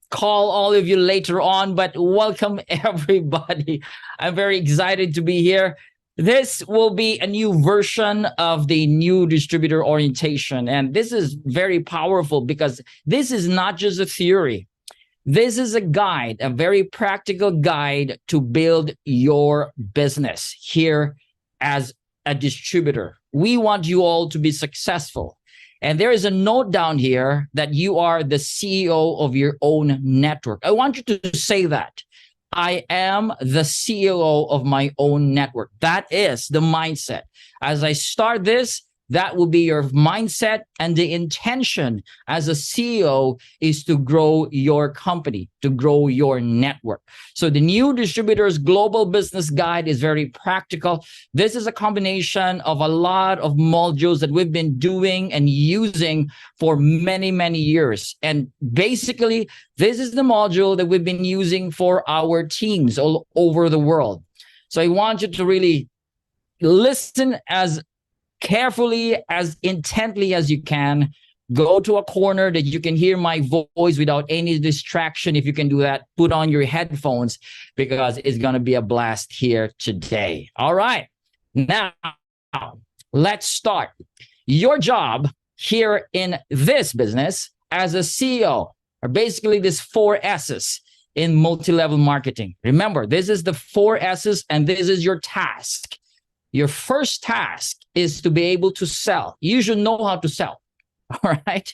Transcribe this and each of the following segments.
call all of you later on, but welcome everybody. I'm very excited to be here. This will be a new version of the new distributor orientation. And this is very powerful because this is not just a theory. This is a guide, a very practical guide to build your business here as a distributor. We want you all to be successful. And there is a note down here that you are the CEO of your own network. I want you to say that. I am the CEO of my own network. That is the mindset. As I start this, that will be your mindset, and the intention as a CEO is to grow your company, to grow your network. So the new Distributor's Global Business Guide is very practical. This is a combination of a lot of modules that we've been doing and using for many, many years. And basically, this is the module that we've been using for our teams all over the world. So I want you to really listen as carefully, as intently as you can. Go to a corner that you can hear my voice without any distraction. If you can do that, put on your headphones because it's going to be a blast here today. All right. Now, let's start. Your job here in this business as a CEO are basically these 4 S's in multi-level marketing. Remember, this is the 4 S's and this is your task. Your first task is to be able to sell. You should know how to sell, all right?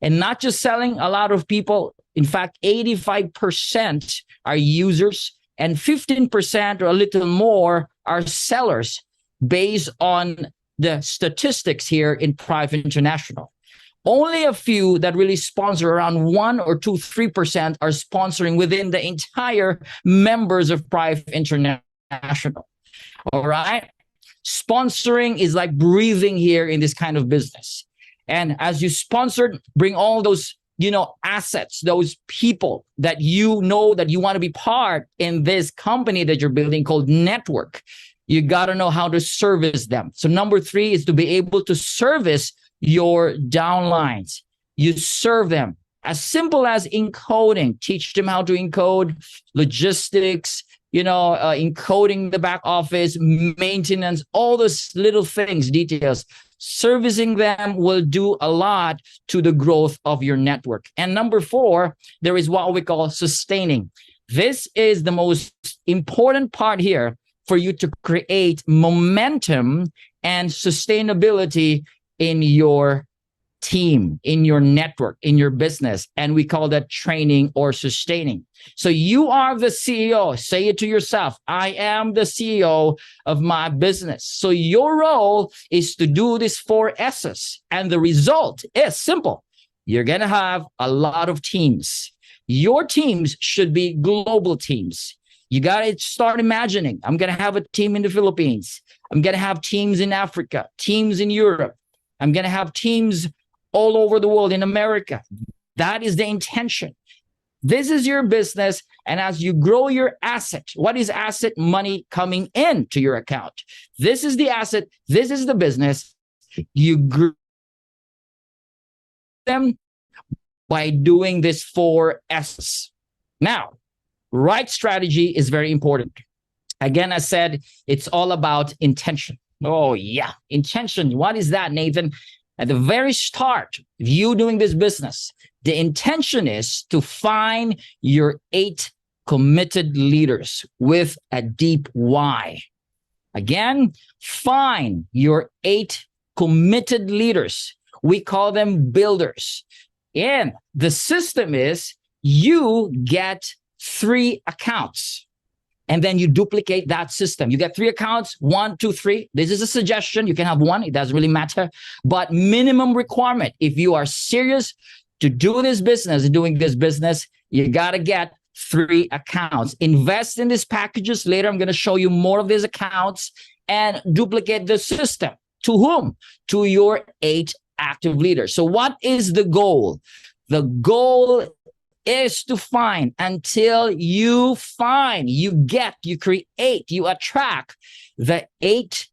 And not just selling. A lot of people, in fact, 85% are users and 15% or a little more are sellers based on the statistics here in Prife International. Only a few that really sponsor, around 1 or 2, 3% are sponsoring within the entire members of Prife International, all right? Sponsoring is like breathing here in this kind of business. And as you sponsored, bring all those, assets, those people that you know that you want to be part in this company that you're building called network. You got to know how to service them. So number 3 is to be able to service your downlines. You serve them as simple as encoding. Teach them how to encode, logistics, encoding the back office, maintenance, all those little things, details. Servicing them will do a lot to the growth of your network. And number 4, there is what we call sustaining. This is the most important part here for you to create momentum and sustainability in your team, in your network, in your business. And we call that training or sustaining. So you are the CEO. Say it to yourself. I am the CEO of my business. So your role is to do these 4 S's. And the result is simple. You're going to have a lot of teams. Your teams should be global teams. You got to start imagining, I'm going to have a team in the Philippines. I'm going to have teams in Africa, teams in Europe. I'm going to have teams all over the world in America. That is the intention. This is your business. And as you grow your asset, what is asset? Money coming into your account. This is the asset. This is the business. You grow them by doing this 4 S's. Now, right strategy is very important. Again, I said, it's all about intention. Oh yeah, intention. What is that, Nathan? At the very start of you doing this business, the intention is to find your 8 committed leaders with a deep why. Again, find your 8 committed leaders. We call them builders. And the system is you get 3 accounts. And then you duplicate that system. You get 3 accounts, 1, 2, 3. This is a suggestion. You can have 1. It doesn't really matter. But minimum requirement, if you are serious to do this business, doing this business, you got to get 3 accounts. Invest in these packages. Later, I'm going to show you more of these accounts and duplicate the system. To whom? To your 8 active leaders. So what is the goal? The goal is to find until you find, you get, you create, you attract the 8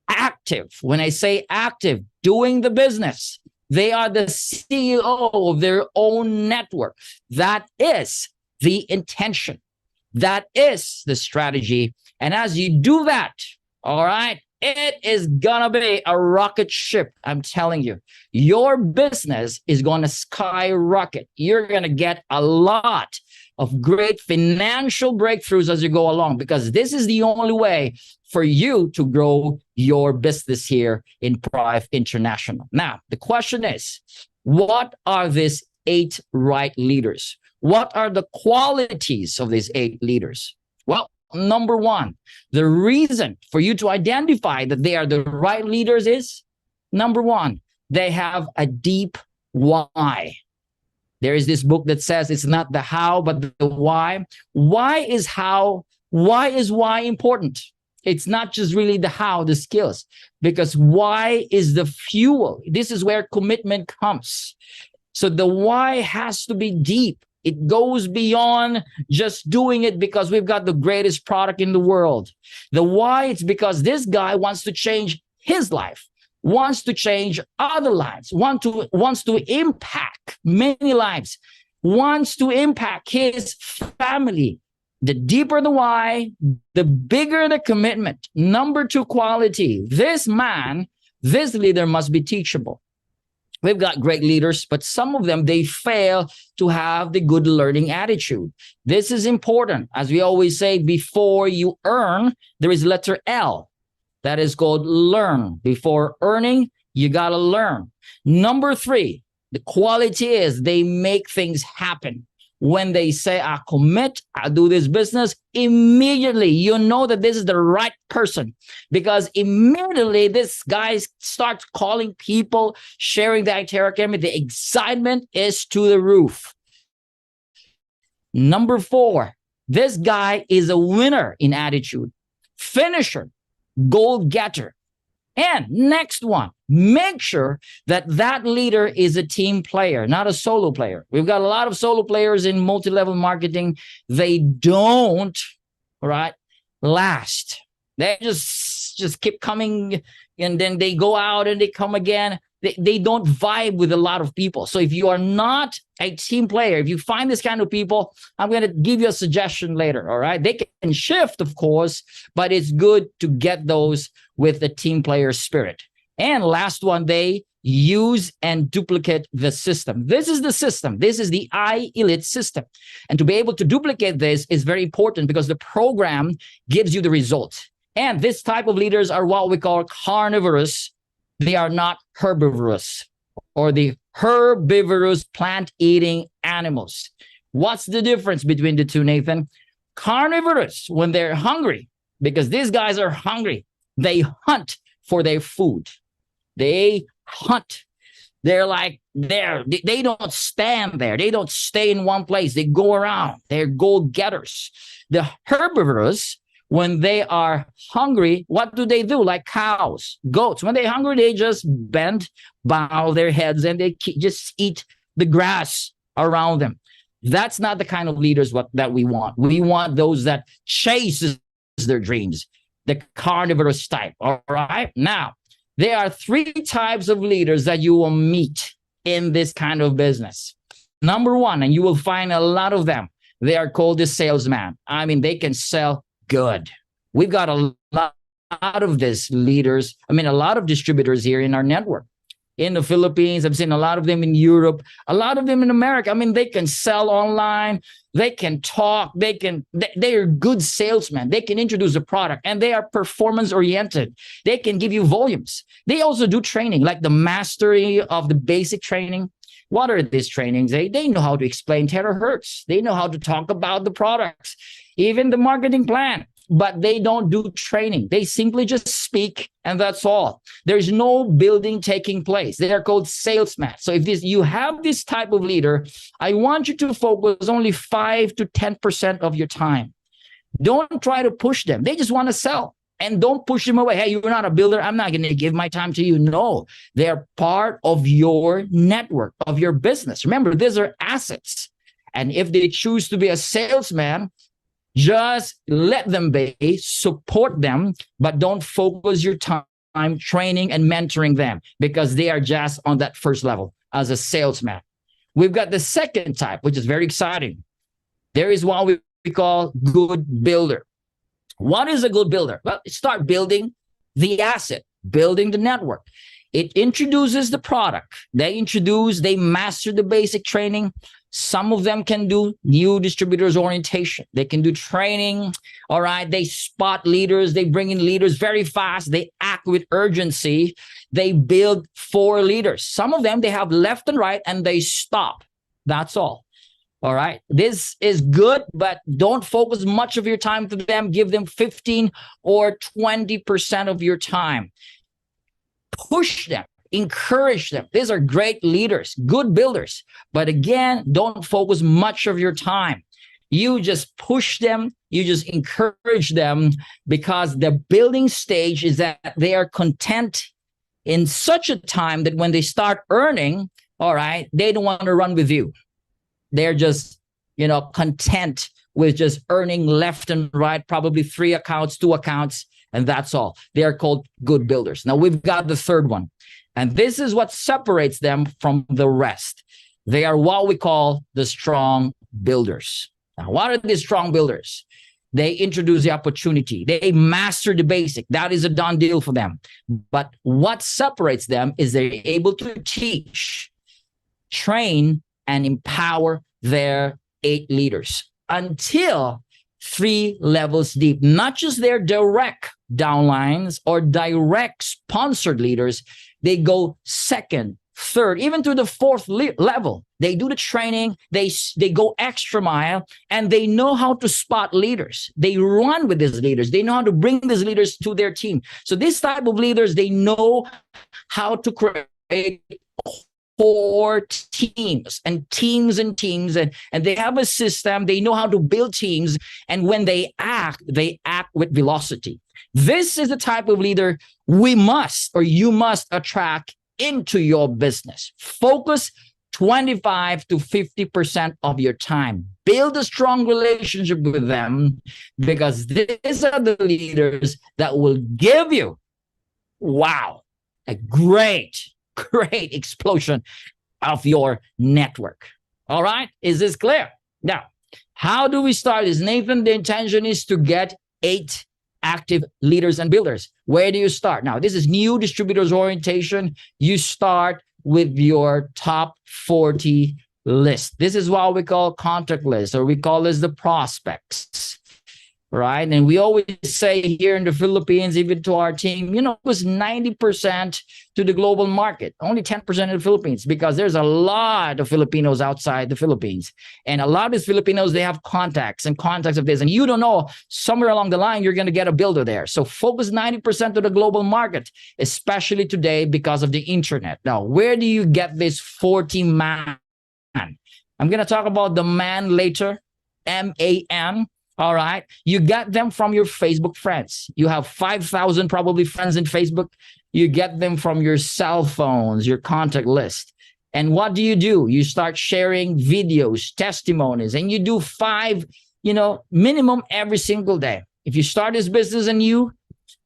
active. When I say active, doing the business, They are the CEO of their own network. That is the intention. That is the strategy. And as you do that, all right, it is gonna be a rocket ship. I'm telling you, your business is gonna skyrocket. You're gonna get a lot of great financial breakthroughs as you go along, because this is the only way for you to grow your business here in Prife International. Now, the question is, what are these 8 right leaders? What are the qualities of these 8 leaders? Well, number 1, the reason for you to identify that they are the right leaders is, number 1, they have a deep why. There is this book that says it's not the how, but the why. Why is why important? It's not just really the how, the skills, because why is the fuel. This is where commitment comes. So the why has to be deep. It goes beyond just doing it because we've got the greatest product in the world. The why, it's because this guy wants to change his life, wants to change other lives, wants to impact many lives, wants to impact his family. The deeper the why, the bigger the commitment. Number 2 quality, this leader must be teachable. We've got great leaders, but some of them, they fail to have the good learning attitude. This is important. As we always say, before you earn, there is letter L. That is called learn. Before earning, you got to learn. Number 3, the quality is they make things happen. When they say, I commit, I'll do this business, immediately you know that this is the right person, because immediately this guy starts calling people, sharing the iTeraCare. The excitement is to the roof. Number 4, this guy is a winner in attitude, finisher, goal getter. And next one, make sure that that leader is a team player, not a solo player. We've got a lot of solo players in multi-level marketing. They don't, last. They just keep coming, and then they go out and they come again. They don't vibe with a lot of people. So if you are not a team player, if you find this kind of people, I'm going to give you a suggestion later, all right? They can shift, of course, but it's good to get those with the team player spirit. And last one, they use and duplicate the system. This is the system. This is the iElite system. And to be able to duplicate this is very important, because the program gives you the results. And this type of leaders are what we call carnivorous. They are not herbivorous, or the herbivorous plant-eating animals. What's the difference between the two, Nathan? Carnivorous, when they're hungry, because these guys are hungry, they hunt for their food. They hunt. They're like, they don't stand there. They don't stay in one place. They go around. They're goal-getters. The herbivorous, when they are hungry, what do? Like cows, goats. When they're hungry, they just bow their heads, and they just eat the grass around them. That's not the kind of leaders that we want. We want those that chase their dreams, the carnivorous type, all right? Now, there are 3 types of leaders that you will meet in this kind of business. Number 1, and you will find a lot of them, they are called the salesman. I mean, they can sell good. We've got a lot of these leaders. I mean, a lot of distributors here in our network. In the Philippines, I've seen a lot of them in Europe, a lot of them in America. I mean, they can sell online, they can talk, they are good salesmen. They can introduce a product, and they are performance oriented. They can give you volumes. They also do training, like the mastery of the basic training. What are these trainings? They know how to explain terahertz. They know how to talk about the products, even the marketing plan, but they don't do training. They simply just speak, and that's all. There's no building taking place. They are called salesmen. So if you have this type of leader, I want you to focus only 5 to 10% of your time. Don't try to push them. They just want to sell. And don't push them away. Hey, you're not a builder. I'm not going to give my time to you. No, they're part of your network, of your business. Remember, these are assets. And if they choose to be a salesman, just let them be, support them, but don't focus your time training and mentoring them because they are just on that first level as a salesman. We've got the second type, which is very exciting. There is what we call good builder. What is a good builder? Well, start building the asset, building the network. It introduces the product. They master the basic training. Some of them can do new distributors orientation. They can do training. All right. They spot leaders. They bring in leaders very fast. They act with urgency. They build for leaders. Some of them, they have left and right and they stop. That's all. All right. This is good, but don't focus much of your time to them. Give them 15 or 20% of your time. Push them. Encourage them. These are great leaders, good builders. But again, don't focus much of your time. You just push them. You just encourage them because the building stage is that they are content in such a time that when they start earning, all right, they don't want to run with you. They're just, content with just earning left and right, probably 3 accounts, 2 accounts, and that's all. They are called good builders. Now we've got the third one. And this is what separates them from the rest. They are what we call the strong builders. Now, what are the strong builders? They introduce the opportunity. They master the basic. That is a done deal for them. But what separates them is they're able to teach, train, and empower their 8 leaders until 3 levels deep. Not just their direct downlines or direct sponsored leaders. They go second, third, even to the 4th level. They do the training, they go extra mile, and they know how to spot leaders. They run with these leaders. They know how to bring these leaders to their team. So this type of leaders, they know how to create core teams, and they have a system. They know how to build teams, and when they act with velocity. This is the type of leader you must attract into your business. Focus 25 to 50% of your time. Build a strong relationship with them because these are the leaders that will give you, a great explosion of your network. All right? Is this clear? Now, how do we start this? Nathan, the intention is to get 8 active leaders and builders. Where do you start? Now, this is new distributors orientation. You start with your top 40 list. This is what we call contact list, or we call this the prospects. Right. And we always say here in the Philippines, even to our team, it was 90% to the global market, only 10% in the Philippines, because there's a lot of Filipinos outside the Philippines. And a lot of these Filipinos, they have contacts of this. And you don't know, somewhere along the line, you're going to get a builder there. So focus 90% to the global market, especially today because of the internet. Now, where do you get this 40 man? I'm going to talk about the man later, MAN. All right. You get them from your Facebook friends. You have 5,000 probably friends in Facebook. You get them from your cell phones, your contact list. And what do? You start sharing videos, testimonies, and you do 5, minimum every single day. If you start this business and you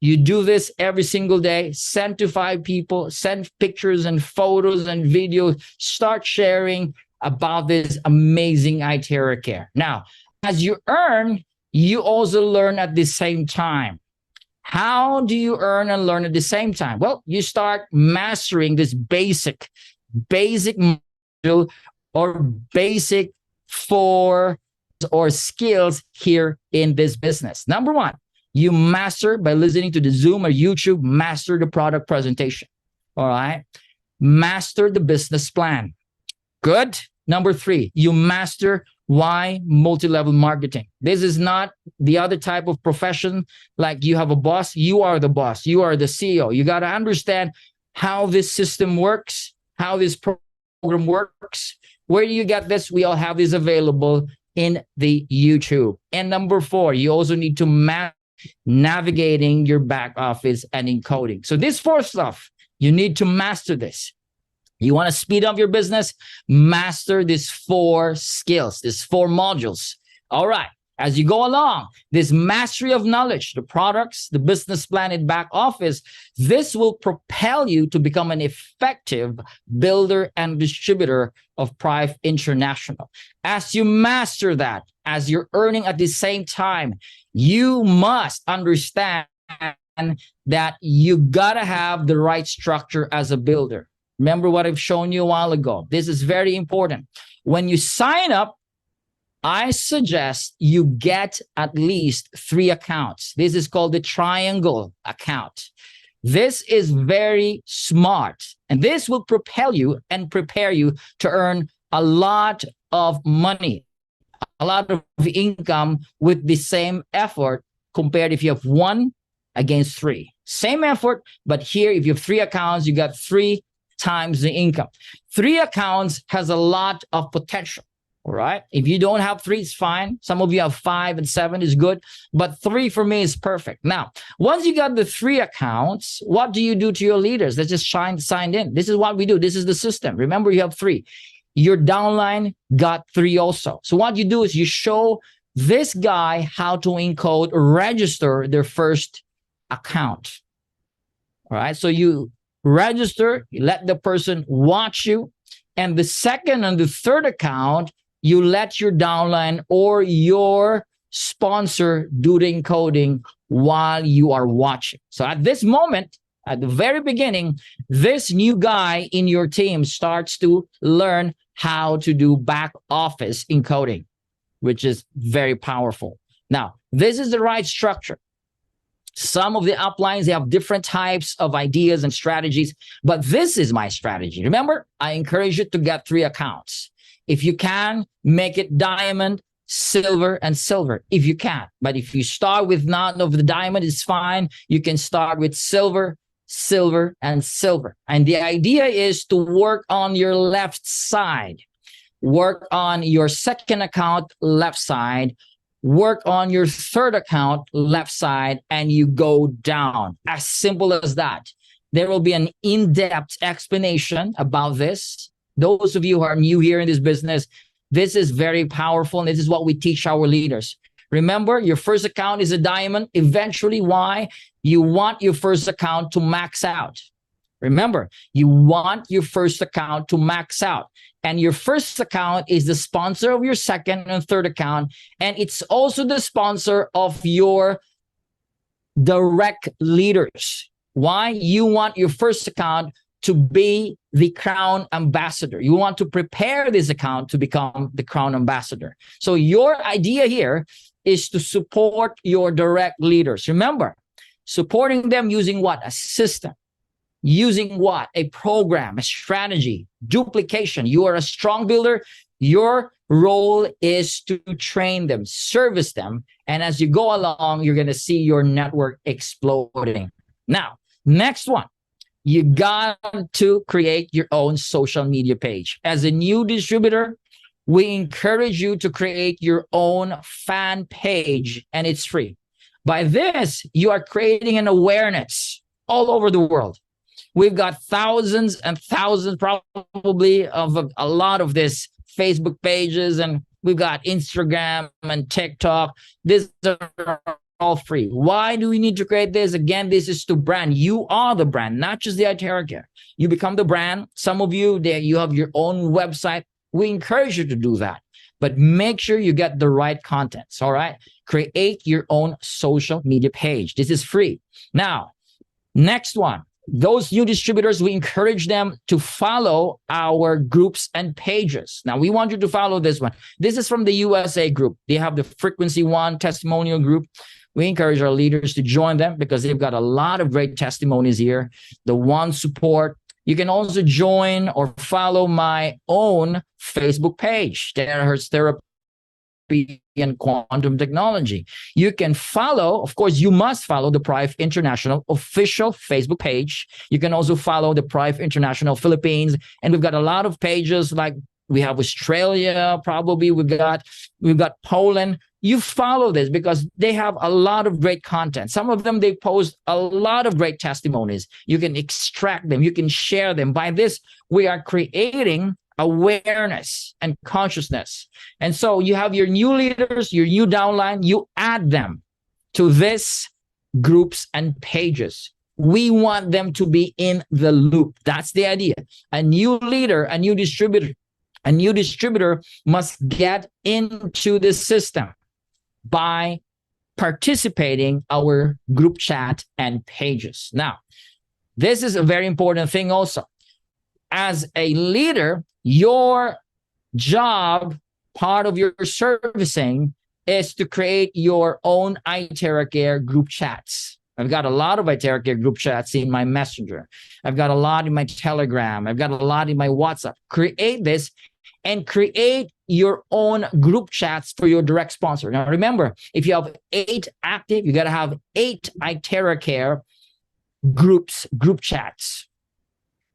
do this every single day, send to 5 people, send pictures and photos and videos, start sharing about this amazing iTeraCare. Now, as you earn, you also learn at the same time. How do you earn and learn at the same time? Well, you start mastering this basic module or basic 4 or skills here in this business. Number 1, you master by listening to the Zoom or YouTube, master the product presentation. All right. Master the business plan. Good. Number 3, you master why multi-level marketing. This is not the other type of profession like you have a boss. You are the boss. You are the CEO. You got to understand how this system works, how this program works. Where do you get this? We all have this available in the YouTube. And number 4, you also need to map navigating your back office and encoding. So this 4th stuff, you need to master this. You want to speed up your business? Master these 4 skills, these 4 modules. All right. As you go along, this mastery of knowledge, the products, the business plan in back office, this will propel you to become an effective builder and distributor of Prife International. As you master that, as you're earning at the same time, you must understand that you gotta have the right structure as a builder. Remember what I've shown you a while ago. This is very important. When you sign up, I suggest you get at least 3 accounts. This is called the triangle account. This is very smart, and this will propel you and prepare you to earn a lot of money, a lot of income with the same effort compared if you have 1 against 3. Same effort, but here if you have 3 accounts, you got 3 times the income. 3 accounts has a lot of potential. All right. If you don't have 3, it's fine. Some of you have 5 and 7 is good, but 3 for me is perfect. Now, once you got the 3 accounts, what do you do to your leaders? They just signed in. This is what we do. This is the system. Remember, you have 3. Your downline got 3 also. So what you do is you show this guy how to encode or register their first account. All right. So you register, you let the person watch you, and the second and the third account, you let your downline or your sponsor do the encoding while you are watching. So at this moment, at the very beginning, this new guy in your team starts to learn how to do back office encoding, which is very powerful. Now, this is the right structure. Some of the uplines, they have different types of ideas and strategies, but this is my strategy. Remember, I encourage you to get 3 accounts. If you can, make it diamond, silver, and silver, if you can. But if you start with none of the diamond, it's fine. You can start with silver, silver, and silver. And the idea is to work on your left side. Work on your second account, left side. Work on your third account, left side, and you go down. As simple as that. There will be an in-depth explanation about this. Those of you who are new here in this business, this is very powerful, and this is what we teach our leaders. Remember, your first account is a diamond. Eventually, why? You want your first account to max out. Remember, you want your first account to max out. And your first account is the sponsor of your second and third account. And it's also the sponsor of your direct leaders. Why? You want your first account to be the crown ambassador. You want to prepare this account to become the crown ambassador. So your idea here is to support your direct leaders. Remember, supporting them using what? A system. Using what? A program, a strategy, duplication. You are a strong builder. Your role is to train them, service them. And as you go along, you're going to see your network exploding. Now, next one. You got to create your own social media page. As a new distributor, we encourage you to create your own fan page, and it's free. By this, you are creating an awareness all over the world. We've got thousands and thousands probably of a lot of this Facebook pages, and we've got Instagram and TikTok. These are all free. Why do we need to create this? Again, this is to brand. You are the brand, not just the iTeraCare. You become the brand. Some of you, you have your own website. We encourage you to do that, but make sure you get the right contents, all right? Create your own social media page. This is free. Now, next one. Those new distributors, we encourage them to follow our groups and pages. Now, we want you to follow this one. This is from the USA group. They have the Frequency One testimonial group. We encourage our leaders to join them because they've got a lot of great testimonies here. The One support. You can also join or follow my own Facebook page, THz Therapy and Quantum Technology. You can follow, of course, you must follow the Prife International official Facebook page. You can also follow the Prife International Philippines. And we've got a lot of pages, like we have Australia, probably we've got Poland. You follow this because they have a lot of great content. Some of them, they post a lot of great testimonies. You can extract them. You can share them. By this, we are creating awareness, and consciousness. And so you have your new leaders, your new downline, you add them to this groups and pages. We want them to be in the loop. That's the idea. A new leader, a new distributor must get into the system by participating our group chat and pages. Now, this is a very important thing also. As a leader, your job, part of your servicing, is to create your own iTeraCare group chats. I've got a lot of iTeraCare group chats in my Messenger. I've got a lot in my Telegram. I've got a lot in my WhatsApp. Create this and create your own group chats for your direct sponsor. Now, remember, if you have 8 active, you got to have 8 iTeraCare group chats.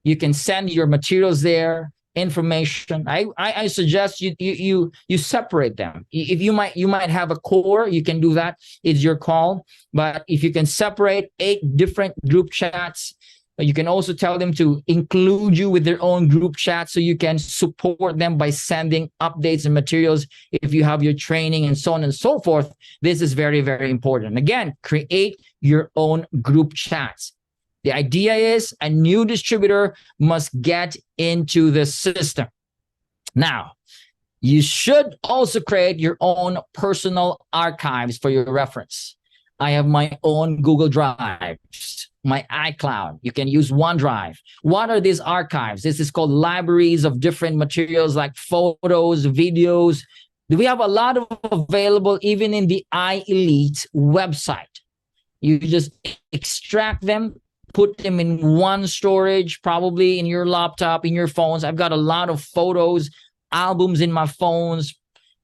You can send your materials there, information. I suggest you separate them. If you might have a core, you can do that. It's your call. But if you can separate 8 different group chats, you can also tell them to include you with their own group chat so you can support them by sending updates and materials if you have your training and so on and so forth. This is very, very important. Again, create your own group chats. The idea is a new distributor must get into the system. Now, you should also create your own personal archives for your reference. I have my own Google Drives, my iCloud. You can use OneDrive. What are these archives? This is called libraries of different materials like photos, videos. We have a lot of available even in the iElite website. You just extract them, put them in one storage, probably in your laptop, in your phones. I've got a lot of photos, albums in my phones.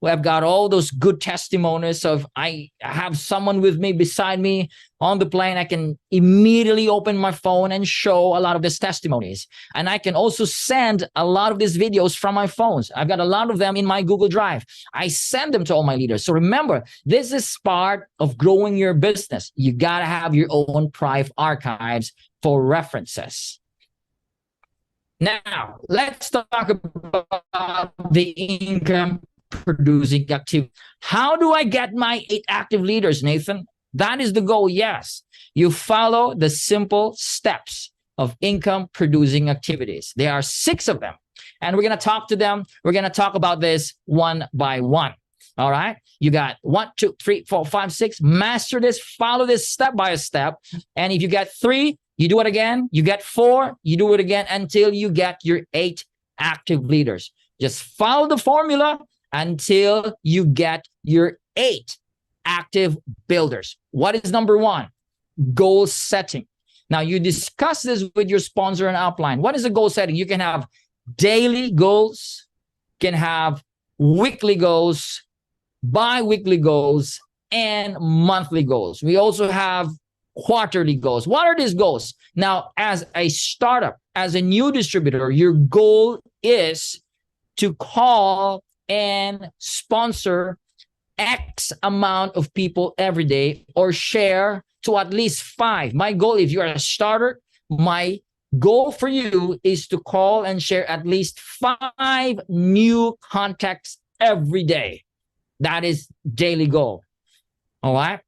I've got all those good testimonies. So if I have someone with me beside me on the plane, I can immediately open my phone and show a lot of these testimonies. And I can also send a lot of these videos from my phones. I've got a lot of them in my Google Drive. I send them to all my leaders. So remember, this is part of growing your business. You got to have your own Prife archives for references. Now, let's talk about the income producing activity. How do I get my 8 active leaders, Nathan? That is the goal. Yes, you follow the simple steps of income producing activities. There are 6 of them, and we're going to talk to them. We're going to talk about this one by one. All right. You got 1, 2, 3, 4, 5, 6. Master this, follow this step by step. And if you get 3, you do it again. You get 4, you do it again until you get your 8 active leaders. Just follow the formula until you get your 8 active builders. What is number 1? Goal setting. Now, you discuss this with your sponsor and upline. What is a goal setting? You can have daily goals, can have weekly goals, bi-weekly goals, and monthly goals. We also have quarterly goals. What are these goals? Now, as a startup, as a new distributor, your goal is to call and sponsor X amount of people every day or share to at least 5. My goal, if you're a starter, my goal for you is to call and share at least 5 new contacts every day. That is daily goal. All right.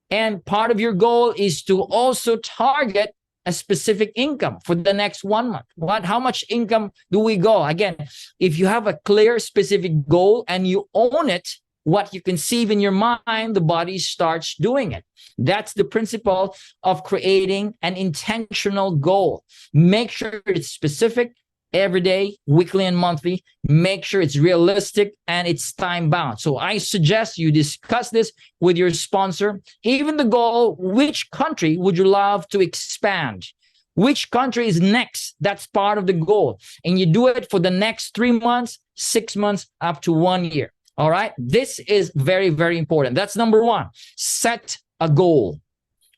And part of your goal is to also target a specific income for the next 1 month. How much income do we go? Again, if you have a clear, specific goal and you own it, what you conceive in your mind, the body starts doing it. That's the principle of creating an intentional goal. Make sure it's specific every day, weekly and monthly. Make sure it's realistic and it's time bound. So I suggest you discuss this with your sponsor. Even the goal, which country would you love to expand? Which country is next? That's part of the goal. And you do it for the next 3 months, 6 months, up to 1 year. All right. This is very, very important. That's number 1. Set a goal.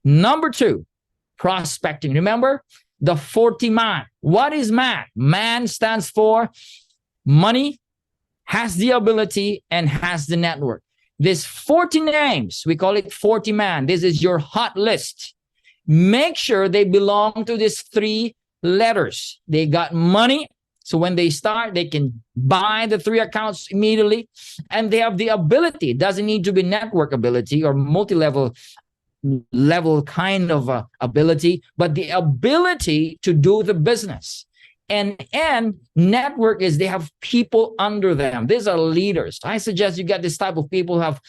Number 2, prospecting. Remember the 40 man. What is MAN? MAN stands for money, has the ability, and has the network. There's 40 names. We call it 40 man. This is your hot list. Make sure they belong to these 3 letters. They got money, So when they start, they can buy the 3 accounts immediately, and they have the ability. It doesn't need to be network ability or multi-level kind of ability, but the ability to do the business. And network is they have people under them. These are leaders. I suggest you get this type of people who have,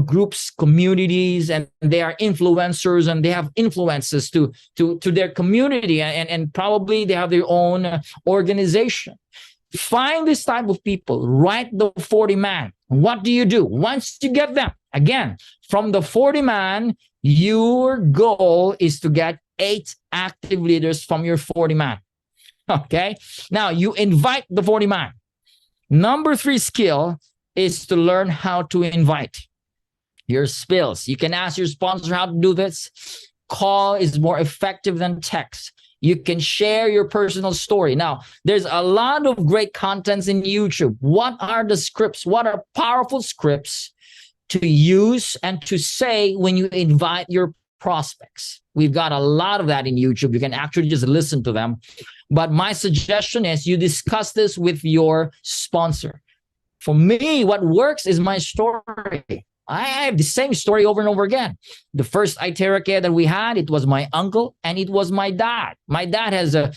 groups, communities, and they are influencers, and they have influences to their community, and probably they have their own organization. Find this type of people, write the 40 man. What do you do? Once you get them, again, from the 40 man, your goal is to get 8 active leaders from your 40 man. Okay. Now you invite the 40 man. Number 3 skill is to learn how to invite. Your spills. You can ask your sponsor how to do this. Call is more effective than text. You can share your personal story. Now, there's a lot of great contents in YouTube. What are the scripts? What are powerful scripts to use and to say when you invite your prospects? We've got a lot of that in YouTube. You can actually just listen to them. But my suggestion is you discuss this with your sponsor. For me, what works is my story. I have the same story over and over again. The first iTeraCare that we had, it was my uncle and it was my dad. My dad has a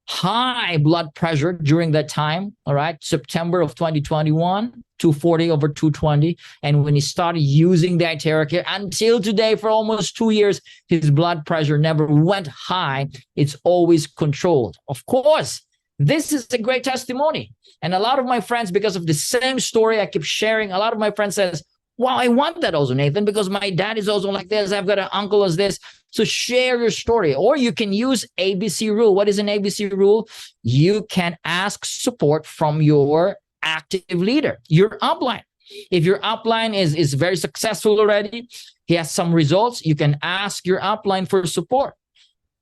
high blood pressure during that time, all right, September of 2021, 240 over 220. And when he started using the iTeraCare, until today, for almost 2 years, his blood pressure never went high. It's always controlled. Of course, this is a great testimony. And a lot of my friends, because of the same story I keep sharing, a lot of my friends says, wow, I want that also, Nathan, because my dad is also like this. I've got an uncle as this. So share your story. Or you can use ABC rule. What is an ABC rule? You can ask support from your active leader, your upline. If your upline is very successful already, he has some results, you can ask your upline for support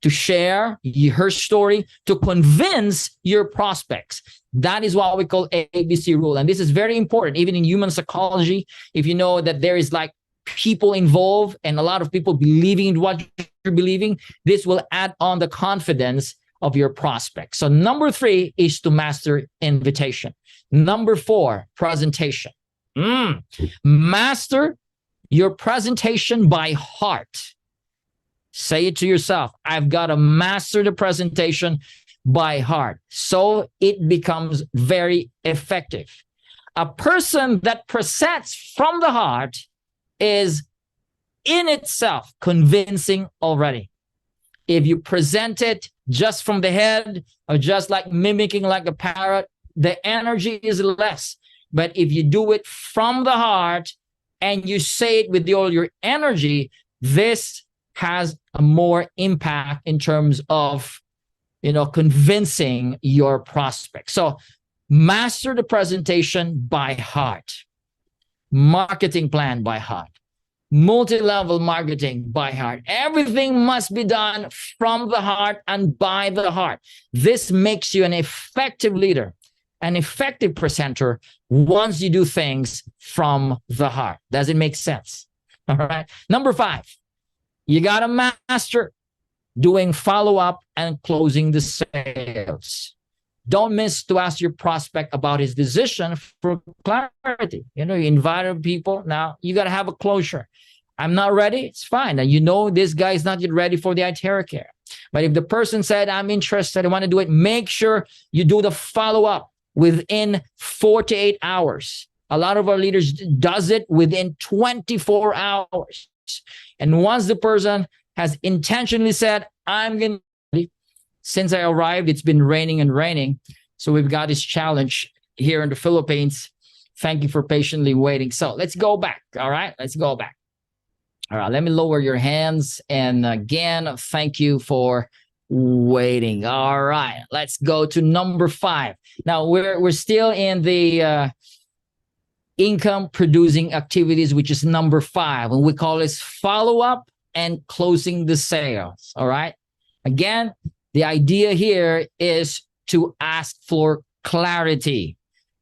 to share her story, to convince your prospects. That is what we call ABC rule. And this is very important, even in human psychology. If you know that there is like people involved and a lot of people believing in what you're believing, this will add on the confidence of your prospects. So number 3 is to master invitation. Number 4, presentation. Master your presentation by heart. Say it to yourself. I've got to master the presentation by heart, so it becomes very effective. A person that presents from the heart is in itself convincing already. If you present it just from the head or just like mimicking like a parrot, the energy is less. But if you do it from the heart and you say it with all your energy, this has a more impact in terms of, convincing your prospect. So master the presentation by heart, marketing plan by heart, multi-level marketing by heart. Everything must be done from the heart and by the heart. This makes you an effective leader, an effective presenter once you do things from the heart. Does it make sense? All right. Number 5, you got to master doing follow-up and closing the sales. Don't miss to ask your prospect about his decision for clarity. You invited people. Now you got to have a closure. I'm not ready. It's fine. And this guy is not yet ready for the iTeraCare. But if the person said, I'm interested, I want to do it, make sure you do the follow-up within 48 hours. A lot of our leaders does it within 24 hours. And once the person has intentionally said, I'm going to, since I arrived, it's been raining and raining. So we've got this challenge here in the Philippines. Thank you for patiently waiting. So let's go back. All right, let's go back. All right, let me lower your hands. And again, thank you for waiting. All right, let's go to number 5. Now we're still in the income producing activities, which is number 5, and we call this follow-up and closing the sales. All right. Again, the idea here is to ask for clarity.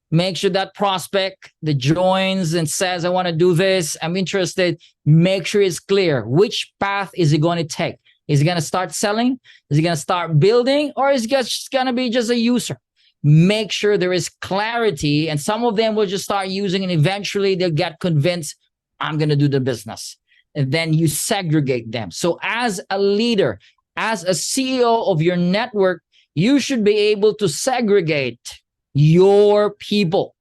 Make sure that prospect that joins and says, I want to do this, I'm interested, make sure it's clear. Which path is he going to take? Is he going to start selling? Is he going to start building? Or is he just going to be just a user? make sure there is clarity, and some of them will just start using, and eventually they'll get convinced, I'm going to do the business. And then you segregate them. So as a leader, as a CEO of your network, you should be able to segregate your people.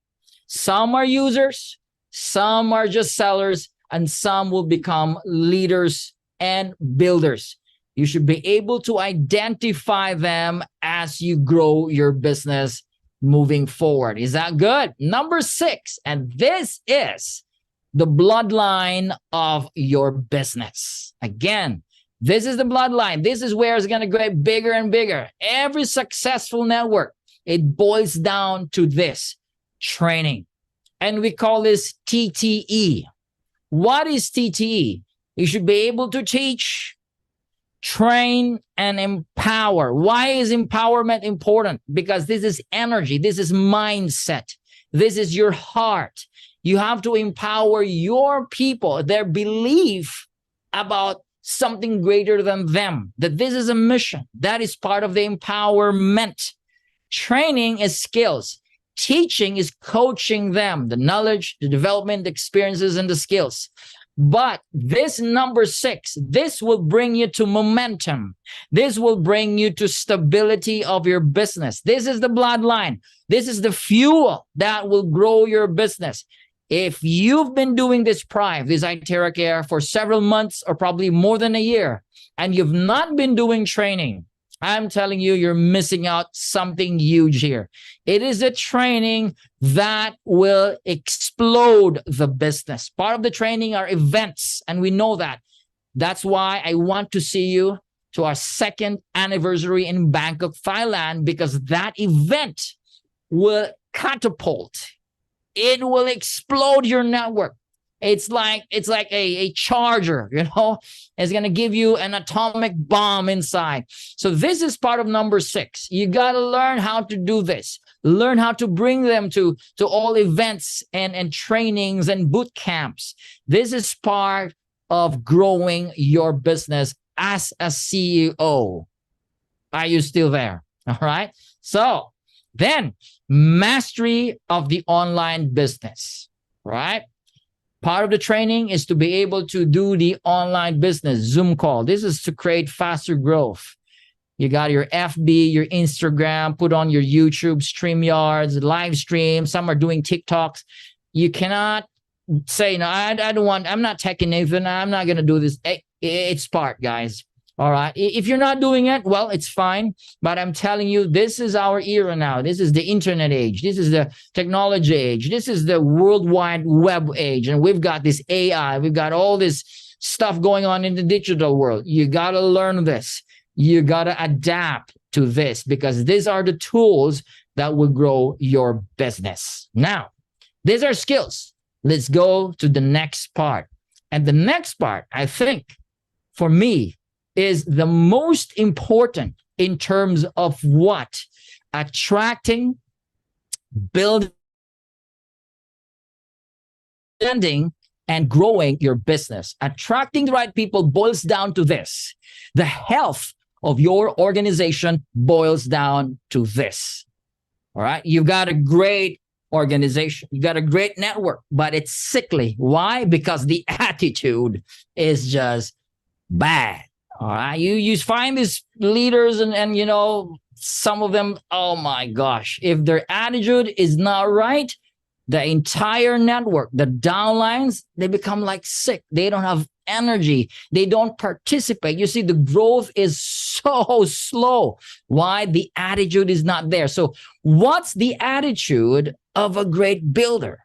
Some are users, some are just sellers, and some will become leaders and builders. You should be able to identify them as you grow your business moving forward. Is that good? Number 6, and this is the bloodline of your business. Again, this is the bloodline. This is where it's going to get bigger and bigger. Every successful network, it boils down to this: training. And we call this TTE. What is TTE? You should be able to teach, train, and empower. Why is empowerment important? Because this is energy. This is mindset. This is your heart. You have to empower your people, their belief about something greater than them, that this is a mission. That is part of the empowerment. Training is skills. Teaching is coaching them, the knowledge, the development, the experiences, and the skills. But this number 6, this will bring you to momentum. This will bring you to stability of your business. This is the bloodline. This is the fuel that will grow your business. If you've been doing this Prife, this iTeraCare, for several months or probably more than a year, and you've not been doing training, I'm telling you, you're missing out something huge here. It is a training that will explode the business. Part of the training are events, and we know that. That's why I want to see you to our 2nd anniversary in Bangkok, Thailand, because that event will catapult. It will explode your network. It's like a charger, you know. It's going to give you an atomic bomb inside. So this is part of number 6. You got to learn how to do this. Learn how to bring them to all events and trainings and boot camps. This is part of growing your business as a CEO. Are you still there? All right. So then, mastery of the online business, right? Part of the training is to be able to do the online business Zoom call. This is to create faster growth. You got your FB, your Instagram, put on your YouTube, StreamYards, live stream. Some are doing TikToks. You cannot say, no, I don't want, I'm not taking Nathan. I'm not going to do this. It's part, guys. All right. If you're not doing it, well, it's fine. But I'm telling you, this is our era now. This is the internet age. This is the technology age. This is the World Wide Web age. And we've got this AI. We've got all this stuff going on in the digital world. You got to learn this. You got to adapt to this, because these are the tools that will grow your business. Now, these are skills. Let's go to the next part. And the next part, I think, for me, is the most important in terms of what? Attracting, building, and growing your business. Attracting the right people boils down to this. The health of your organization boils down to this. All right. You've got a great organization. You got a great network, but it's sickly. Why? Because the attitude is just bad. All right. You find these leaders and you know, some of them, oh my gosh, if their attitude is not right, the entire network, the downlines, they become like sick. They don't have energy. They don't participate. You see, the growth is so slow. Why? The attitude is not there. So what's the attitude of a great builder,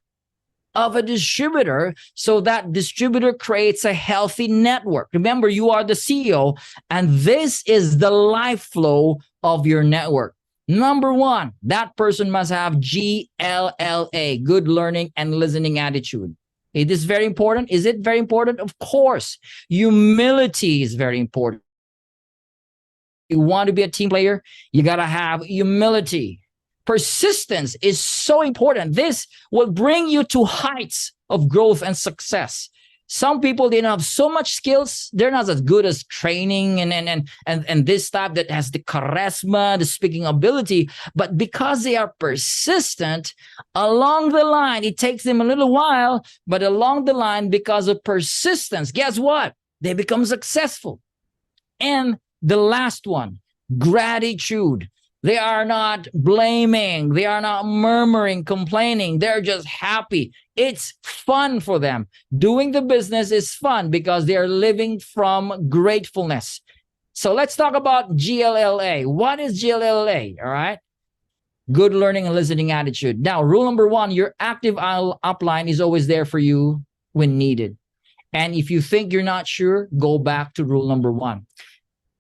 of a distributor, so that distributor creates a healthy network? Remember, you are the CEO, and this is the life flow of your network. Number 1, that person must have GLLA, good learning and listening attitude. It is very important. Is it very important? Of course. Humility is very important. You want to be a team player, you got to have humility. Persistence is so important. This will bring you to heights of growth and success. Some people, they don't have so much skills. They're not as good as training and this type that has the charisma, the speaking ability. But because they are persistent, along the line, it takes them a little while, but along the line, because of persistence, guess what? They become successful. And the last one, gratitude. They are not blaming. They are not murmuring, complaining. They're just happy. It's fun for them. Doing the business is fun because they are living from gratefulness. So let's talk about GLLA. What is GLLA? All right. Good learning and listening attitude. Now, rule number one, your active upline is always there for you when needed. And if you think you're not sure, go back to rule number one.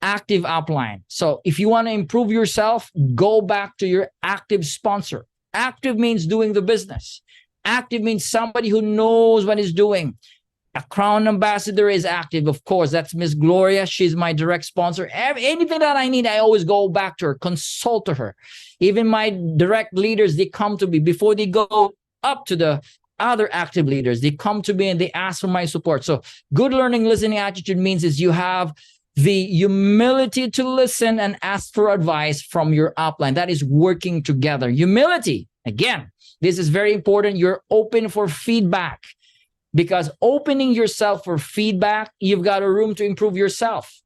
Active upline. So if you want to improve yourself, go back to your active sponsor. Active means doing the business. Active means somebody who knows what he's doing. A crown ambassador is active, of course. That's Miss Gloria. She's my direct sponsor. Anything that I need, I always go back to her, consult to her. Even my direct leaders, they come to me before they go up to the other active leaders. They come to me and they ask for my support. So good learning, listening attitude means is you have the humility to listen and ask for advice from your upline. That is working together. Humility, again, this is very important. You're open for feedback, because opening yourself for feedback, you've got a room to improve yourself.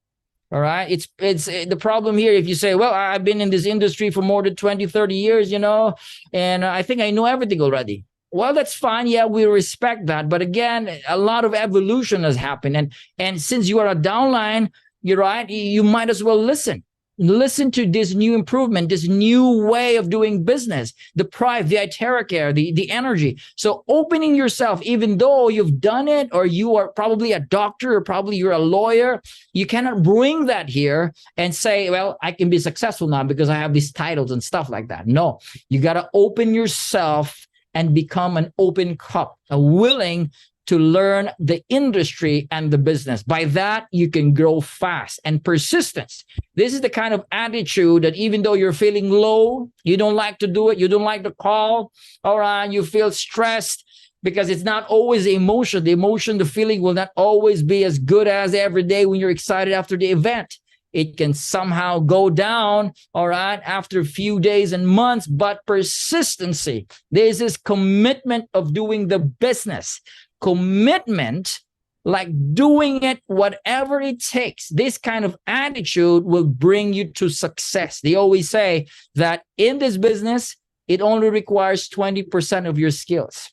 All right. It's the problem here. If you say, well, I've been in this industry for more than 20, 30 years, and I think I know everything already. Well, that's fine. Yeah, we respect that. But again, a lot of evolution has happened. And since you are a downline, you're right, you might as well listen. Listen to this new improvement, this new way of doing business, the Prife, the iTeraCare, the energy. So opening yourself, even though you've done it, or you are probably a doctor, or probably you're a lawyer, you cannot bring that here and say, well, I can be successful now because I have these titles and stuff like that. No, you got to open yourself and become an open cup, willing to learn the industry and the business. By that, you can grow fast. And persistence. This is the kind of attitude that even though you're feeling low, you don't like to do it, you don't like the call, all right, you feel stressed, because it's not always the emotion. The emotion, the feeling will not always be as good as every day when you're excited after the event. It can somehow go down, all right, after a few days and months, but persistency. There's this commitment of doing the business. Commitment, like doing it, whatever it takes. This kind of attitude will bring you to success. They always say that in this business, it only requires 20% of your skills.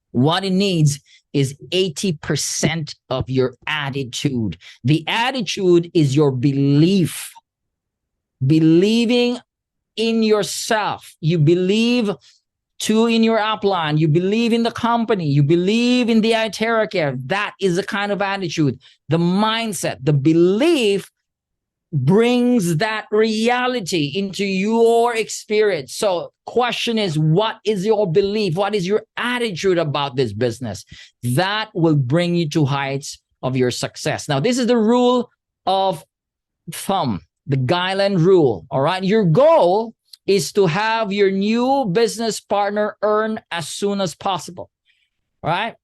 What it needs is 80% of your attitude. The attitude is your belief. Believing in yourself. You believe in your upline, you believe in the company, you believe in the iTeraCare. That is the kind of attitude, the mindset, the belief brings that reality into your experience. So question is, what is your belief? What is your attitude about this business? That will bring you to heights of your success. Now, this is the rule of thumb, the guideline rule. All right. Your goal is to have your new business partner earn as soon as possible. All right.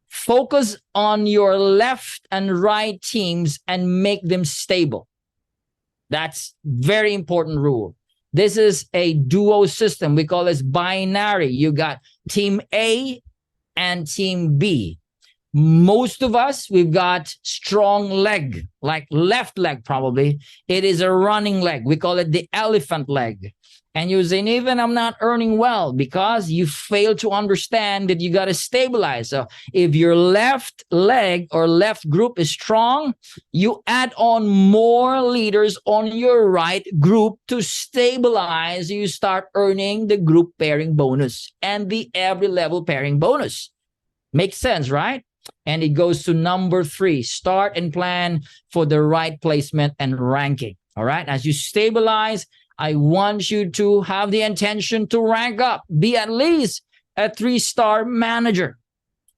Focus on your left and right teams and make them stable. That's very important rule. This is a duo system. We call this binary. You got team A and team B. Most of us, we've got strong leg, like left leg probably. It is a running leg. We call it the elephant leg. And you're saying, even I'm not earning well, because you fail to understand that you got to stabilize. So if your left leg or left group is strong, you add on more leaders on your right group to stabilize. You start earning the group pairing bonus and the every level pairing bonus. Makes sense, right? And it goes to number 3, start and plan for the right placement and ranking. All right. As you stabilize, I want you to have the intention to rank up, be at least a 3-star manager,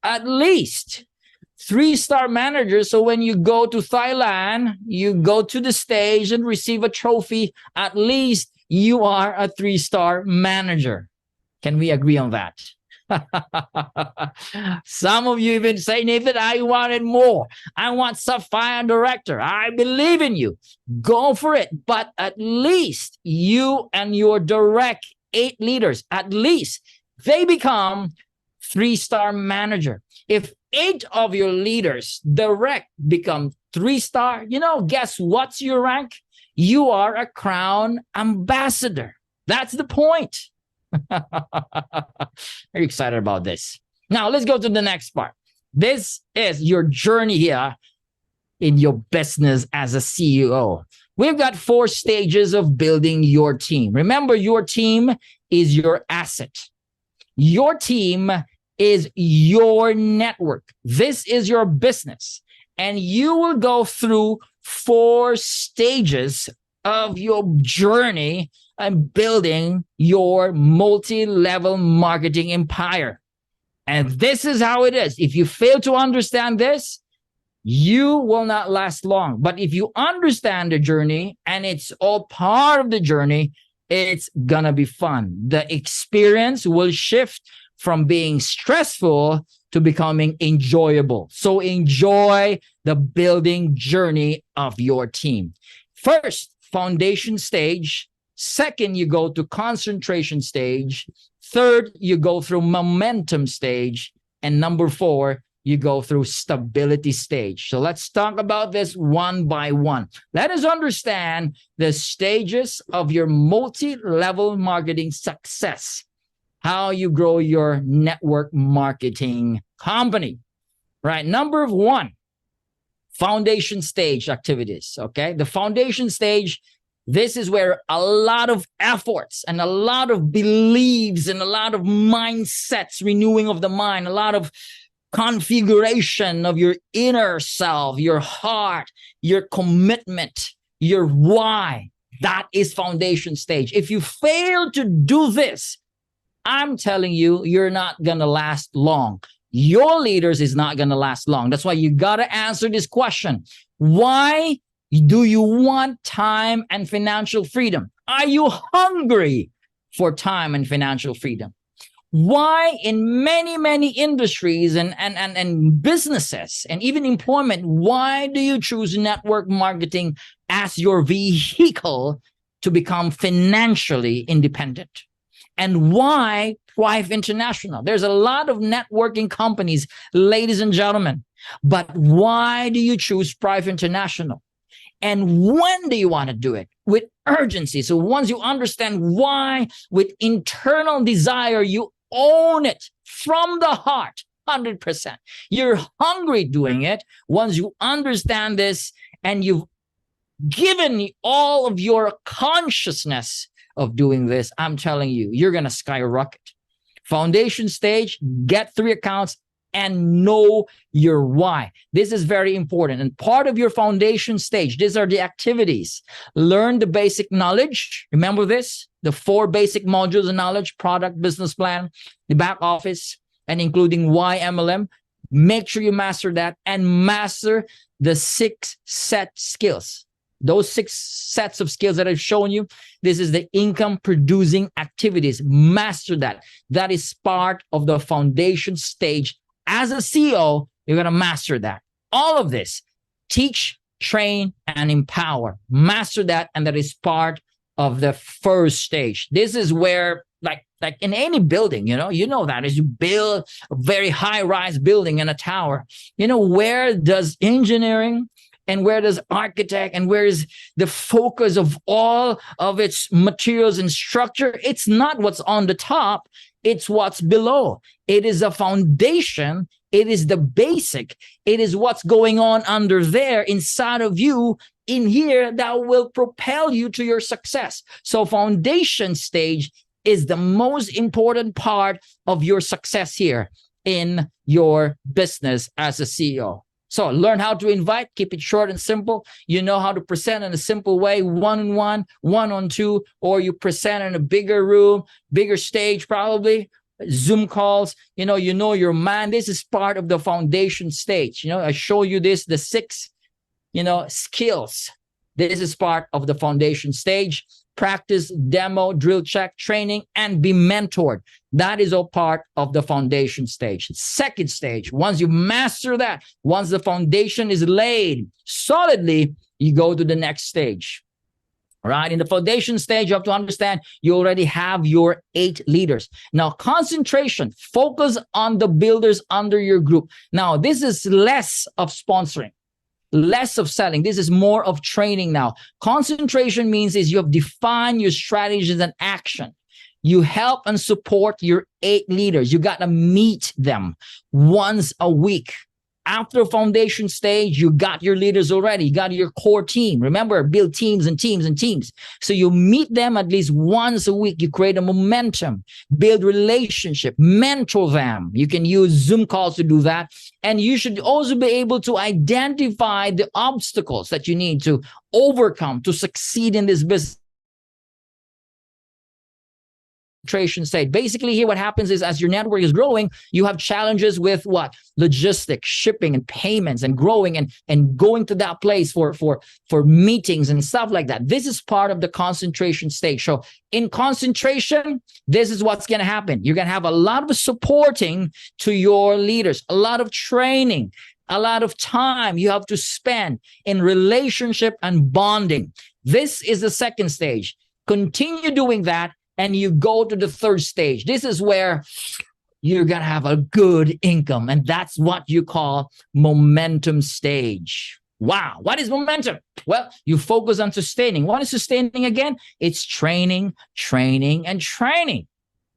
at least 3-star manager. So when you go to Thailand, you go to the stage and receive a trophy, at least you are a 3-star manager. Can we agree on that? Some of you even say, Nathan, I wanted more. I want Sapphire Director. I believe in you. Go for it. But at least you and your direct 8 leaders, at least they become 3-star manager. If 8 of your leaders direct become 3-star, guess what's your rank? You are a crown ambassador. That's the point. Very excited about this. Now, let's go to the next part. This is your journey here in your business as a CEO. We've got 4 stages of building your team. Remember, your team is your asset. Your team is your network. This is your business. And you will go through 4 stages of your journey and building your multi-level marketing empire. And this is how it is. If you fail to understand this, you will not last long. But if you understand the journey and it's all part of the journey, it's gonna be fun. The experience will shift from being stressful to becoming enjoyable. So enjoy the building journey of your team. First, foundation stage. Second, you go to concentration stage. Third, you go through momentum stage. And number 4, you go through stability stage. So let's talk about this one by one. Let us understand the stages of your multi-level marketing success, how you grow your network marketing company. Right? Number 1, foundation stage activities. Okay, the foundation stage, this is where a lot of efforts and a lot of beliefs and a lot of mindsets, renewing of the mind, a lot of configuration of your inner self, your heart, your commitment, your why. That is foundation stage. If you fail to do this, I'm telling you, you're not going to last long. Your leaders is not going to last long. That's why you got to answer this question. Why do you want time and financial freedom? Are you hungry for time and financial freedom? Why in many, many industries and businesses and even employment, why do you choose network marketing as your vehicle to become financially independent? And why Prife International? There's a lot of networking companies, ladies and gentlemen, but why do you choose Prife International? And when do you want to do it? With urgency. So once you understand why, with internal desire, you own it from the heart, 100%. You're hungry doing it. Once you understand this and you've given all of your consciousness of doing this, I'm telling you, you're going to skyrocket. Foundation stage, get 3 accounts and know your why. This is very important. And part of your foundation stage, these are the activities. Learn the basic knowledge. Remember this, the 4 basic modules of knowledge: product, business plan, the back office, and including why MLM. Make sure you master that and master the 6 set skills. Those 6 sets of skills that I've shown you, this is the income producing activities. Master that. That is part of the foundation stage. As a CEO, you're going to master that. All of this, teach, train, and empower. Master that, and that is part of the first stage. This is where, like in any building, you know that as you build a very high-rise building and a tower, where does engineering and where does architect and where is the focus of all of its materials and structure? It's not what's on the top. It's what's below. It is a foundation. It is the basic. It is what's going on under there inside of you in here that will propel you to your success. So foundation stage is the most important part of your success here in your business as a CEO. So learn how to invite, keep it short and simple. You know how to present in a simple way, one-on-one, one-on-two, or you present in a bigger room, bigger stage probably, Zoom calls, you know your man. This is part of the foundation stage. I show you this, the 6, skills. This is part of the foundation stage. practice, demo, drill check, training, and be mentored. That is all part of the foundation stage. Second stage, once you master that, once the foundation is laid solidly, you go to the next stage. Right? In the foundation stage, you have to understand you already have your 8 leaders. Now, concentration, focus on the builders under your group. Now, this is less of sponsoring, less of selling. This is more of training now. Concentration means is you have defined your strategies and action. You help and support your 8 leaders. You got to meet them once a week. After foundation stage, you got your leaders already. You got your core team. Remember, build teams and teams and teams. So you meet them at least once a week. You create a momentum, build relationship, mentor them. You can use Zoom calls to do that. And you should also be able to identify the obstacles that you need to overcome to succeed in this business. State. Basically, here what happens is as your network is growing, you have challenges with what? Logistics, shipping, and payments, and growing and going to that place for meetings and stuff like that. This is part of the concentration stage. So in concentration, this is what's going to happen. You're going to have a lot of supporting to your leaders, a lot of training, a lot of time you have to spend in relationship and bonding. This is the second stage. Continue doing that. And you go to the third stage. This is where you're going to have a good income. And that's what you call momentum stage. Wow. What is momentum? Well, you focus on sustaining. What is sustaining again? It's training, training, and training.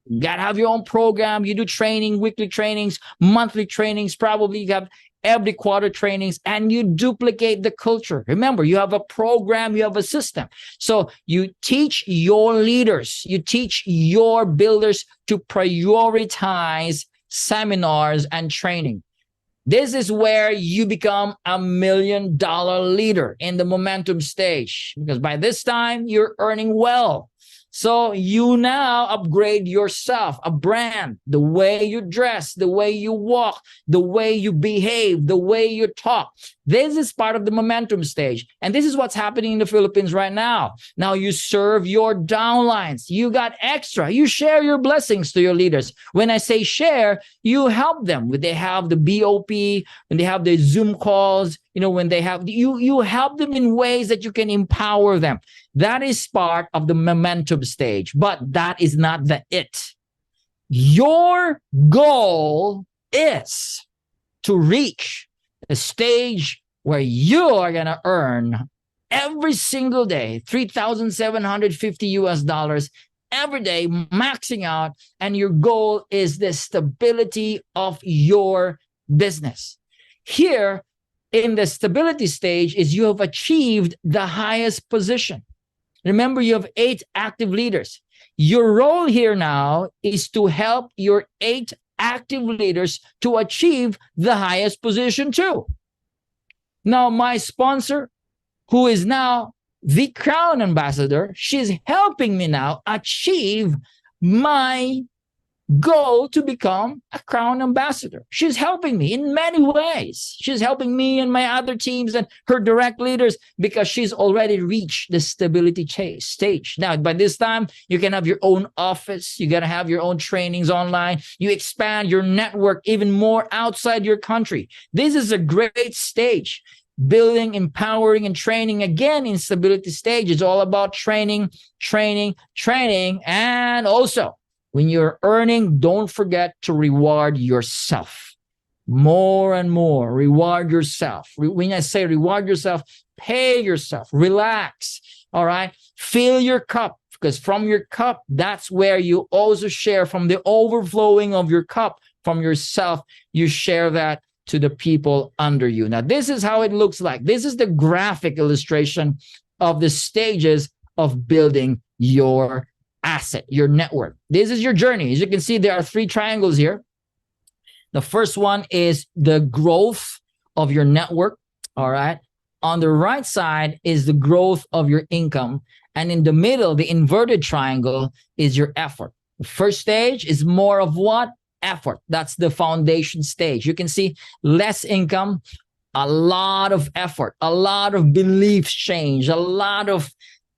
You got to have your own program. You do training, weekly trainings, monthly trainings. Probably you have every quarter trainings, and you duplicate the culture. Remember, you have a program, you have a system. So you teach your leaders, you teach your builders to prioritize seminars and training. This is where you become $1 million leader in the momentum stage, because by this time you're earning well. So you now upgrade yourself, a brand, the way you dress, the way you walk, the way you behave, the way you talk. This is part of the momentum stage. And this is what's happening in the Philippines right now. Now you serve your downlines. You got extra. You share your blessings to your leaders. When I say share, you help them. When they have the BOP, when they have the Zoom calls, when they have, you help them in ways that you can empower them. That is part of the momentum stage, but that is not the it. Your goal is to reach a stage where you are going to earn every single day $3,750 every day, maxing out, and your goal is the stability of your business. Here in the stability stage is you have achieved the highest position. Remember, you have 8 active leaders. Your role here now is to help your 8 active leaders to achieve the highest position too. Now, my sponsor, who is now the Crown Ambassador, she's helping me now achieve my goal to become a Crown Ambassador. She's helping me in many ways. She's helping me and my other teams and her direct leaders because she's already reached the stability stage. Now, by this time, you can have your own office. You got to have your own trainings online. You expand your network even more outside your country. This is a great stage. Building, empowering, and training. Again, in stability stage, it's all about training, training, training, and also when you're earning, don't forget to reward yourself. More and more, reward yourself. When I say reward yourself, pay yourself, relax, all right? Fill your cup, because from your cup, that's where you also share from the overflowing of your cup, from yourself, you share that to the people under you. Now, this is how it looks like. This is the graphic illustration of the stages of building your asset, your network. This is your journey. As you can see, there are 3 triangles here. The first one is the growth of your network. All right. On the right side is the growth of your income. And in the middle, the inverted triangle is your effort. The first stage is more of what? Effort. That's the foundation stage. You can see less income, a lot of effort, a lot of beliefs change, a lot of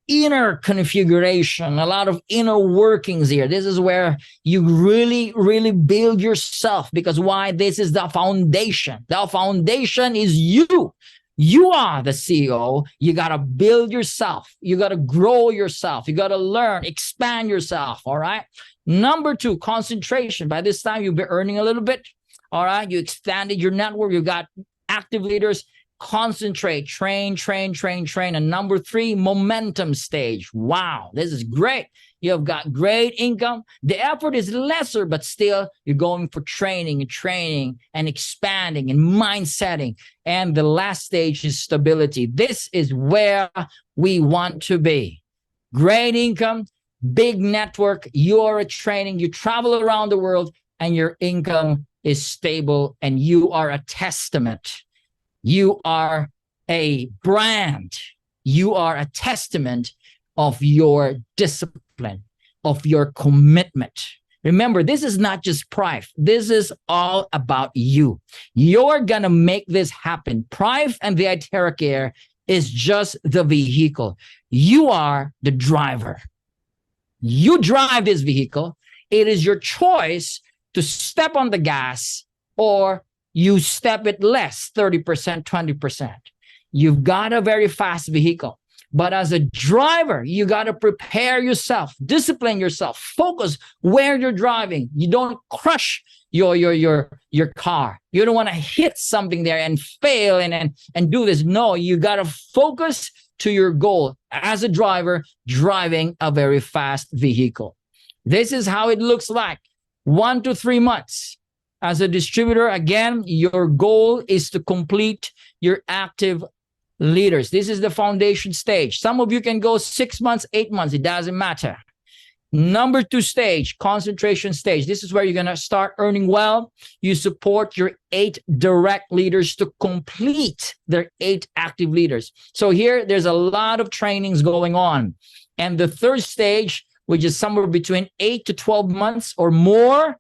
inner configuration, a lot of inner workings here. This is where you really, really build yourself. Because why? This is the foundation. The foundation is you. You are the CEO. You got to build yourself. You got to grow yourself. You got to learn, expand yourself. All right. Number 2, concentration. By this time, you'll be earning a little bit. All right. You expanded your network. You got active leaders. Concentrate, train. And number 3, momentum stage. Wow, this is great. You have got great income. The effort is lesser, but still you're going for training and expanding and mindsetting. And the last stage is stability. This is where we want to be. Great income, big network. You are a training. You travel around the world and your income is stable and you are a testament. You are a brand. You are a testament of your discipline, of your commitment. Remember, this is not just Prife. This is all about you. You're going to make this happen. Prife and the iTeraCare is just the vehicle. You are the driver. You drive this vehicle. It is your choice to step on the gas or you step it less, 30%, 20%. You've got a very fast vehicle. But as a driver, you got to prepare yourself, discipline yourself, focus where you're driving. You don't crush your car. You don't want to hit something there and fail and do this. No, you got to focus to your goal as a driver driving a very fast vehicle. This is how it looks like. 1 to 3 months. As a distributor, again, your goal is to complete your active leaders. This is the foundation stage. Some of you can go 6 months, 8 months. It doesn't matter. Number 2 stage, concentration stage. This is where you're going to start earning well. You support your 8 direct leaders to complete their 8 active leaders. So here, there's a lot of trainings going on. And the 3rd stage, which is somewhere between 8 to 12 months or more,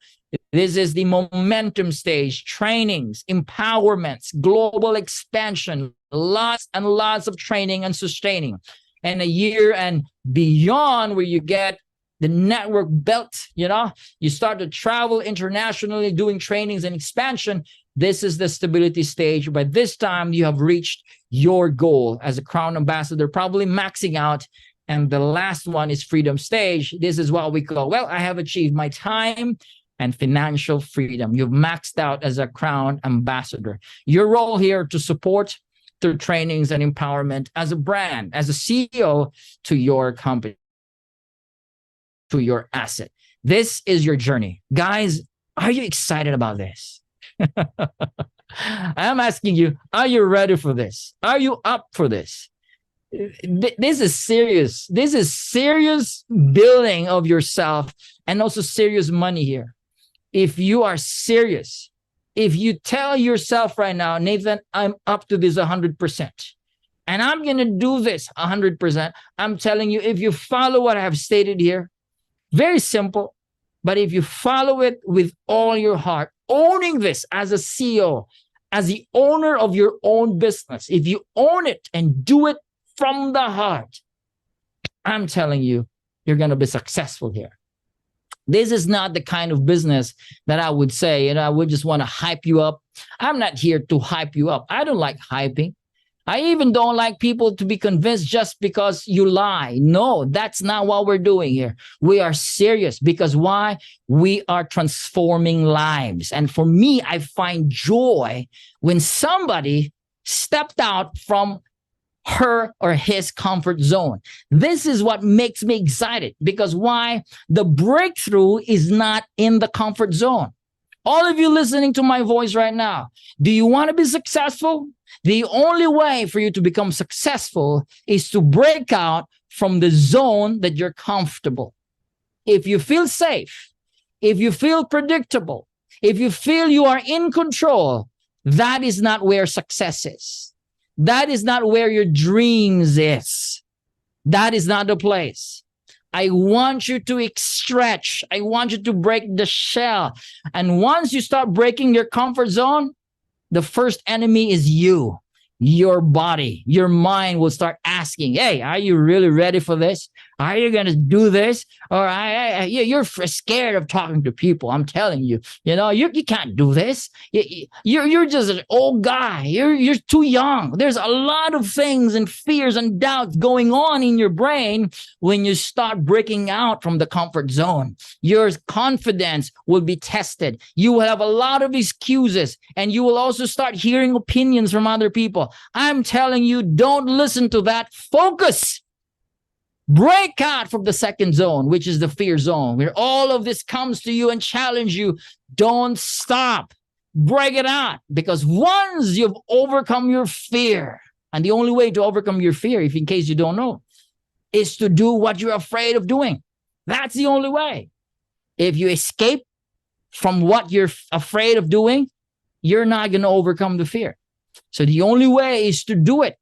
this is the momentum stage, trainings, empowerments, global expansion, lots and lots of training and sustaining. And a year and beyond where you get the network built, you start to travel internationally doing trainings and expansion. This is the stability stage. By this time, you have reached your goal as a crown ambassador, probably maxing out. And the last one is freedom stage. This is what we call, well, I have achieved my time and financial freedom. You've maxed out as a crown ambassador. Your role here to support through trainings and empowerment as a brand, as a CEO to your company, to your asset. This is your journey. Guys, are you excited about this? I'm asking you, are you ready for this? Are you up for this? This is serious. This is serious building of yourself and also serious money here. If you are serious, if you tell yourself right now, Nathan, I'm up to this 100%, and I'm going to do this 100%, I'm telling you, if you follow what I have stated here, very simple, but if you follow it with all your heart, owning this as a CEO, as the owner of your own business, if you own it and do it from the heart, I'm telling you, you're going to be successful here. This is not the kind of business that I would say, I would just want to hype you up. I'm not here to hype you up. I don't like hyping. I even don't like people to be convinced just because you lie. No, that's not what we're doing here. We are serious because why? We are transforming lives. And for me, I find joy when somebody stepped out from her or his comfort zone. This is what makes me excited because why? The breakthrough is not in the comfort zone. All of you listening to my voice right now, do you want to be successful? The only way for you to become successful is to break out from the zone that you're comfortable. If you feel safe, if you feel predictable, if you feel you are in control, that is not where success is. That is not where your dreams is. That is not the place. I want you to stretch. I want you to break the shell. And once you start breaking your comfort zone, the first enemy is you. Your body, your mind will start asking, hey, are you really ready for this? Are you going to do this? Or you're scared of talking to people. I'm telling you, you can't do this. You're just an old guy. You're too young. There's a lot of things and fears and doubts going on in your brain when you start breaking out from the comfort zone. Your confidence will be tested. You will have a lot of excuses, and you will also start hearing opinions from other people. I'm telling you, don't listen to that. Focus. Break out from the second zone, which is the fear zone, where all of this comes to you and challenge you. Don't stop. Break it out, because once you've overcome your fear, and the only way to overcome your fear, if in case you don't know, is to do what you're afraid of doing. That's the only way. If you escape from what you're afraid of doing, you're not going to overcome the fear. So the only way is to do it.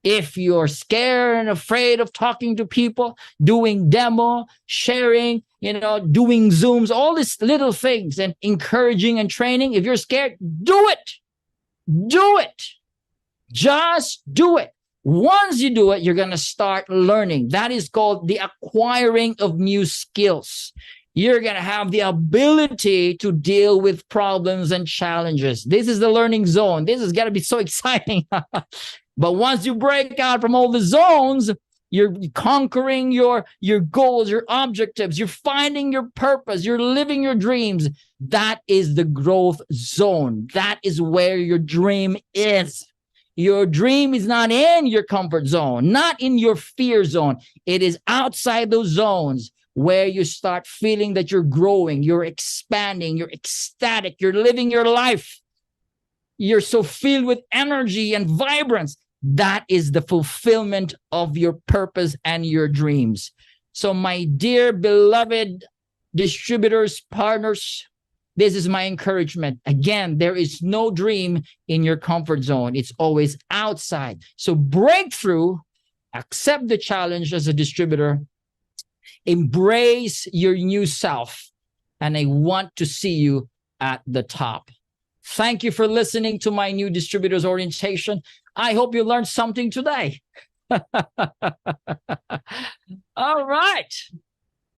If you're scared and afraid of talking to people, doing demo, sharing, doing Zooms, all these little things, and encouraging and training, if you're scared, do it. Do it. Just do it. Once you do it, you're going to start learning. That is called the acquiring of new skills. You're going to have the ability to deal with problems and challenges. This is the learning zone. This is going to be so exciting. But once you break out from all the zones, you're conquering your goals, your objectives. You're finding your purpose. You're living your dreams. That is the growth zone. That is where your dream is. Your dream is not in your comfort zone, not in your fear zone. It is outside those zones where you start feeling that you're growing, you're expanding, you're ecstatic, you're living your life. You're so filled with energy and vibrance. That is the fulfillment of your purpose and your dreams. So my dear beloved distributors, partners, this is my encouragement. Again, there is no dream in your comfort zone. It's always outside. So break through, accept the challenge as a distributor, embrace your new self, and I want to see you at the top. Thank you for listening to my new distributors orientation. I hope you learned something today. All right.